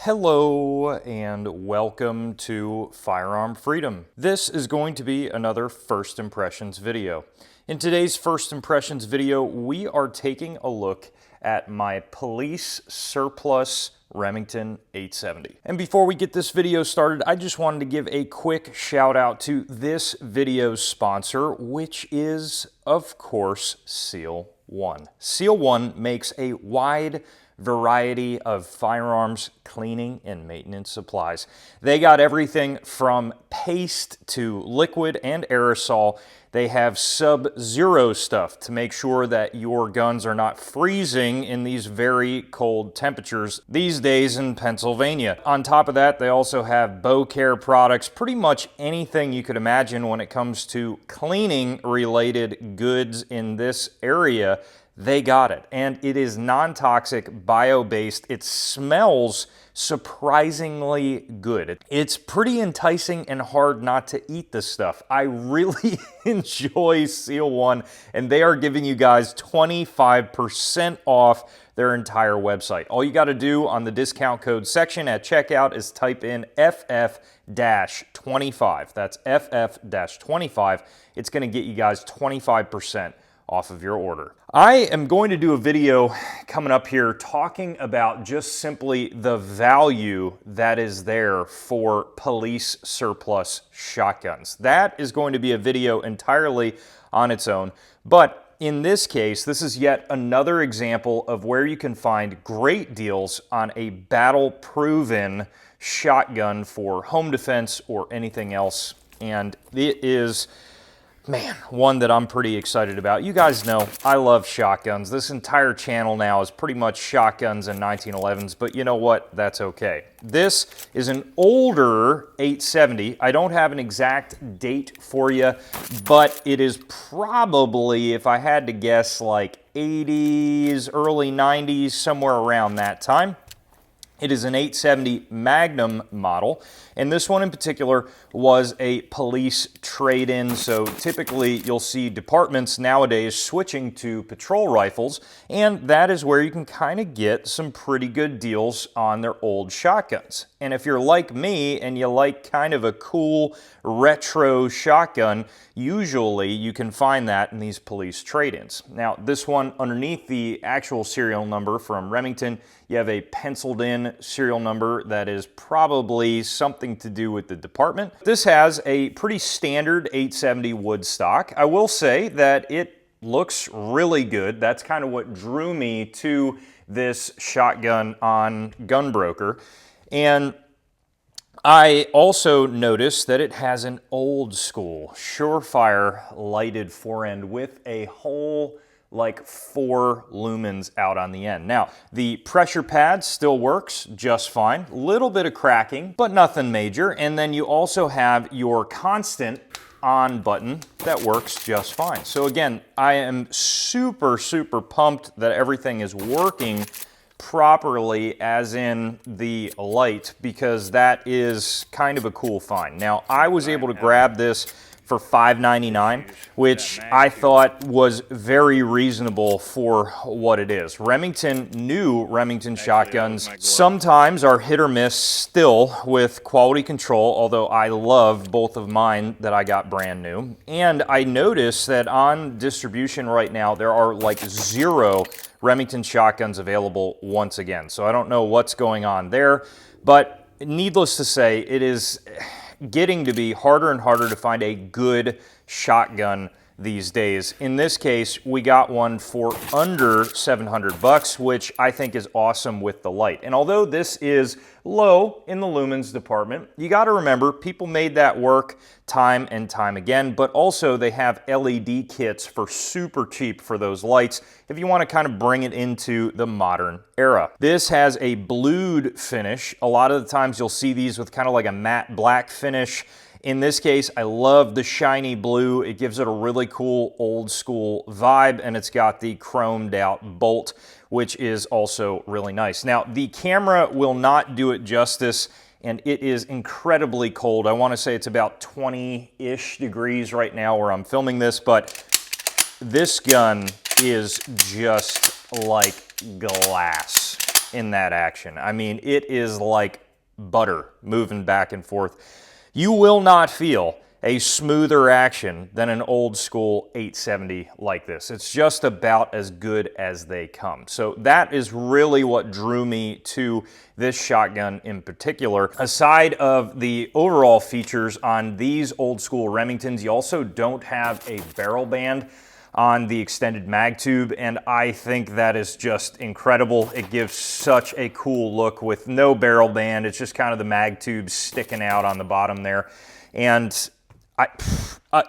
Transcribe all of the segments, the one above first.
Hello and welcome to Firearm Freedom. This is going to be another First Impressions video. In today's First Impressions video, we are taking a look at my police surplus Remington 870. And before we get this video started, I just wanted to give a quick shout out to this video's sponsor, which is, of course, Seal One. Seal One makes a wide variety of firearms cleaning and maintenance supplies. They got everything from paste to liquid and aerosol. They have sub-zero stuff to make sure that your guns are not freezing in these very cold temperatures these days in Pennsylvania. On top of that, they also have bow care products, pretty much anything you could imagine when it comes to cleaning related goods in this area. They got it, and it is non-toxic, bio-based. It smells surprisingly good. It's pretty enticing and hard not to eat this stuff. I really enjoy Seal One, and they are giving you guys 25% off their entire website. All you got to do on the discount code section at checkout is type in FF-25. That's FF-25. It's going to get you guys 25% off of your order. I am going to do a video coming up here talking about just simply the value that is there for police surplus shotguns. That is going to be a video entirely on its own, but in this case, this is yet another example of where you can find great deals on a battle-proven shotgun for home defense or anything else, and it is, man, one that I'm pretty excited about. You guys know I love shotguns. This entire channel now is pretty much shotguns and 1911s, but you know what? That's okay. This is an older 870. I don't have an exact date for you, but it is probably, if I had to guess, like 80s, early 90s, somewhere around that time. It is an 870 Magnum model, and this one in particular was a police trade-in, so typically you'll see departments nowadays switching to patrol rifles, and that is where you can kind of get some pretty good deals on their old shotguns. And if you're like me and you like kind of a cool retro shotgun, usually you can find that in these police trade-ins. Now, this one, underneath the actual serial number from Remington, you have a penciled in serial number that is probably something to do with the department. This has a pretty standard 870 wood stock. I will say that it looks really good. That's kind of what drew me to this shotgun on Gunbroker. And I also noticed that it has an old school Surefire lighted forend with a whole like 4 lumens out on the end. Now, the pressure pad still works just fine. Little bit of cracking, but nothing major. And then you also have your constant on button that works just fine. So again, I am super pumped that everything is working properly, as in the light, because that is kind of a cool find. Now, I was able to grab this for $5.99, which I thought was very reasonable for what it is. New Remington shotguns sometimes are hit or miss still with quality control, although I love both of mine that I got brand new. And I noticed that on distribution right now, there are like 0 Remington shotguns available once again. So I don't know what's going on there, but needless to say, it is getting to be harder and harder to find a good shotgun these days. In this case, we got one for under $700, which I think is awesome with the light. And although this is low in the lumens department, you got to remember people made that work time and time again, but also they have LED kits for super cheap for those lights if you want to kind of bring it into the modern era. This has a blued finish. A lot of the times you'll see these with kind of like a matte black finish. In this case, I love the shiny blue. It gives it a really cool old school vibe, and it's got the chromed out bolt, which is also really nice. Now, the camera will not do it justice, and it is incredibly cold. I want to say it's about 20-ish degrees right now where I'm filming this, but this gun is just like glass. in that action. I mean, it is like butter moving back and forth. You will not feel a smoother action than an old school 870 like this. It's just about as good as they come. So that is really what drew me to this shotgun in particular. Aside of the overall features on these old school Remingtons, you also don't have a barrel band on the extended mag tube, and I think that is just incredible. It gives such a cool look with no barrel band. It's just kind of the mag tube sticking out on the bottom there. And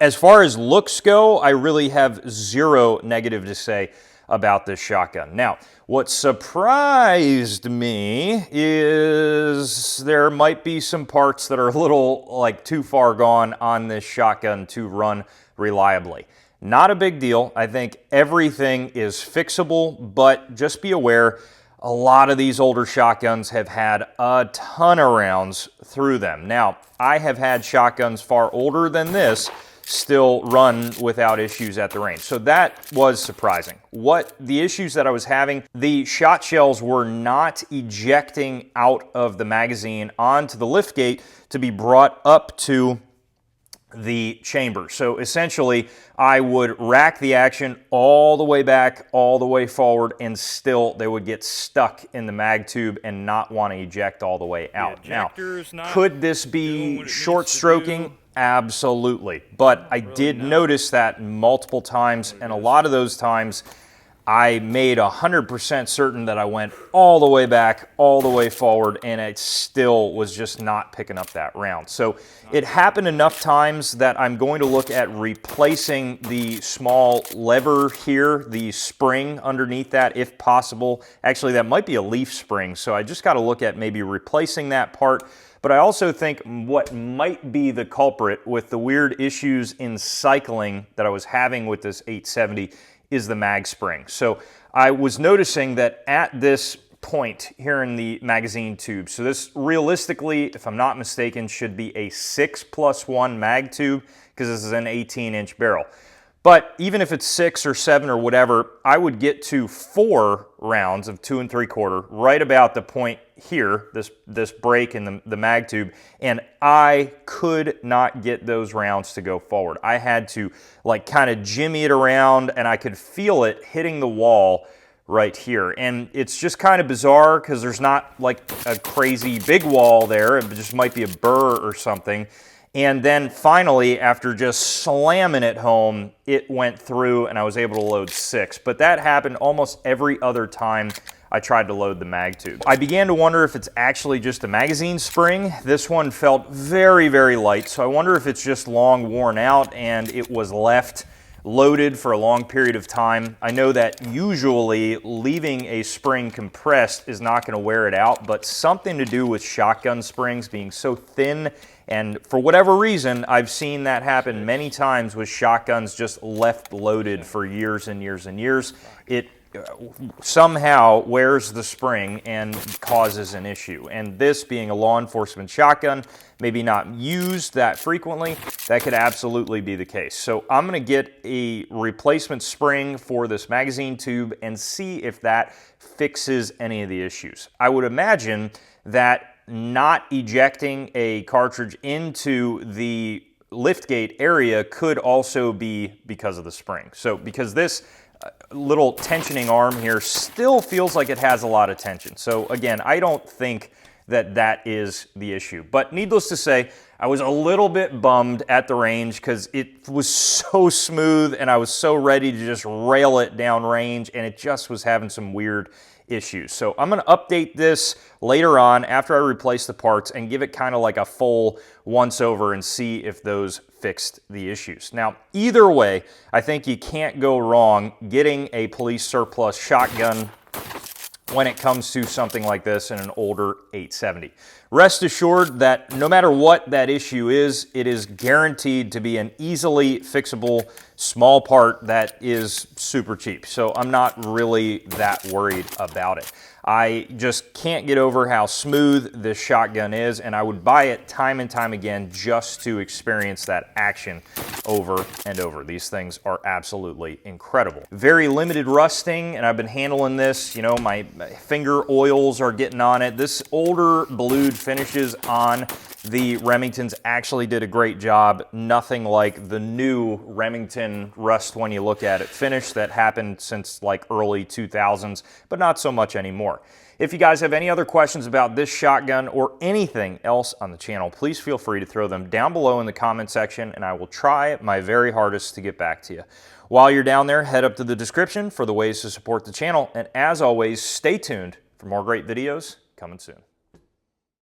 as far as looks go, I really have zero negative to say about this shotgun. Now, what surprised me is there might be some parts that are a little like too far gone on this shotgun to run reliably. Not a big deal. I think everything is fixable, but just be aware, a lot of these older shotguns have had a ton of rounds through them. Now, I have had shotguns far older than this still run without issues at the range. So that was surprising. What the issues that I was having, the shot shells were not ejecting out of the magazine onto the liftgate to be brought up to the chamber. So essentially, I would rack the action all the way back, all the way forward, and still they would get stuck in the mag tube and not want to eject all the way out. Now, could this be short stroking? Absolutely. But I did notice that multiple times, and a lot of those times I made 100% certain that I went all the way back, all the way forward, and it still was just not picking up that round. So it happened enough times that I'm going to look at replacing the small lever here, the spring underneath that, if possible. Actually, that might be a leaf spring, so I just got to look at maybe replacing that part. But I also think what might be the culprit with the weird issues in cycling that I was having with this 870 is the mag spring. So I was noticing that at this point here in the magazine tube, so this realistically, if I'm not mistaken, should be a 6+1 mag tube because this is an 18-inch barrel. But even if it's 6 or 7 or whatever, I would get to 4 rounds of 2 3/4 right about the point here, this break in the mag tube, and I could not get those rounds to go forward. I had to like kind of jimmy it around, and I could feel it hitting the wall right here. And it's just kind of bizarre because there's not like a crazy big wall there. It just might be a burr or something. And then finally, after just slamming it home, it went through and I was able to load 6. But that happened almost every other time I tried to load the mag tube. I began to wonder if it's actually just a magazine spring. This one felt very, very light, so I wonder if it's just long worn out and it was left loaded for a long period of time. I know that usually leaving a spring compressed is not going to wear it out, but something to do with shotgun springs being so thin, and for whatever reason, I've seen that happen many times with shotguns just left loaded for years and years and years. It somehow wears the spring and causes an issue. And this being a law enforcement shotgun, maybe not used that frequently, that could absolutely be the case. So I'm going to get a replacement spring for this magazine tube and see if that fixes any of the issues. I would imagine that not ejecting a cartridge into the liftgate area could also be because of the spring. So because this little tensioning arm here still feels like it has a lot of tension. So again, I don't think that that is the issue. But needless to say, I was a little bit bummed at the range because it was so smooth and I was so ready to just rail it down range, and it just was having some weird issues. So I'm going to update this later on after I replace the parts and give it kind of like a full once over and see if those fixed the issues. Now, either way, I think you can't go wrong getting a police surplus shotgun when it comes to something like this in an older 870. Rest assured that no matter what that issue is, it is guaranteed to be an easily fixable small part that is super cheap. So I'm not really that worried about it. I just can't get over how smooth this shotgun is, and I would buy it time and time again just to experience that action over and over. These things are absolutely incredible. Very limited rusting, and I've been handling this, you know, my finger oils are getting on it. This older blued finishes on the Remingtons actually did a great job. Nothing like the new Remington rust when you look at it finish that happened since like early 2000s, but not so much anymore. If you guys have any other questions about this shotgun or anything else on the channel, please feel free to throw them down below in the comment section, and I will try my very hardest to get back to you. While you're down there, head up to the description for the ways to support the channel, and as always, stay tuned for more great videos coming soon.